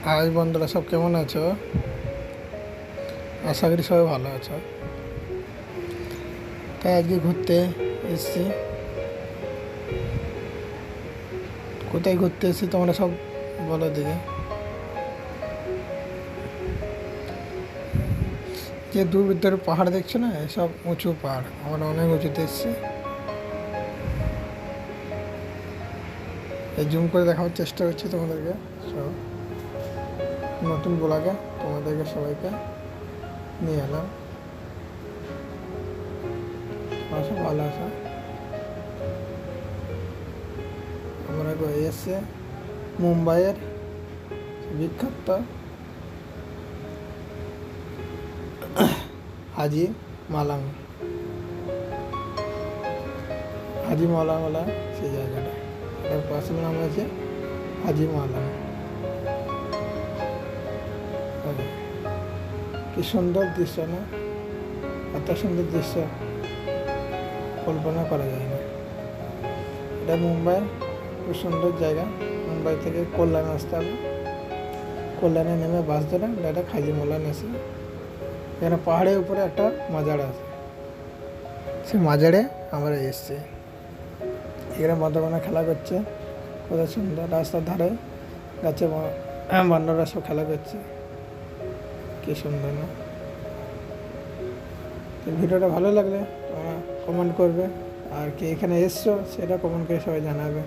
High বন্ধুরা, সব কেমন আছো? আশা করি সবাই ভালো আছো। তাই আজকে ঘুরতে এসেছি। কোথায় ঘুরতে এসেছি তোমরা সব বলো দিকে। যে দূর ভিতরে পাহাড় দেখছো না, এসব উঁচু পাহাড়। আমরা অনেক উঁচুতে এসেছি। এই জুম করে দেখাবার চেষ্টা করছি তোমাদেরকে। সব নতুন ব্লগে তোমাদেরকে সবাইকে নিয়ে এলাম। তোমরা সব ভালো আছো। আমরা এসে মুম্বাইয়ের বিখ্যাত হাজি মালাং হাজি মালাংওয়ালা সেই জায়গাটা। এটার পাশের নাম আছে হাজি মালাং। কি সুন্দর দৃশ্য না? এত সুন্দর দৃশ্য কল্পনা করা যায় না। এটা মুম্বাইয়ের খুব সুন্দর জায়গা। মুম্বাই থেকে কল্যাণ আসতে হবে। কল্যাণে নেমে বাস ধরে ডাইরেক্ট হাজি মালাং এসে এখানে পাহাড়ের উপরে একটা মাজার আছে। সে মাজারে আমরা এসেছি। এখানে বান্ধবরা খেলা করছে, কত সুন্দর। রাস্তার ধারে গাছে বান্ধবরা সব খেলা করছে, কি সুন্দর না? তো ভিডিওটা ভালো লাগলে তোমরা কমেন্ট করবে, আর কি এখানে এসছো সেটা কমেন্ট করে সবাই জানাবে।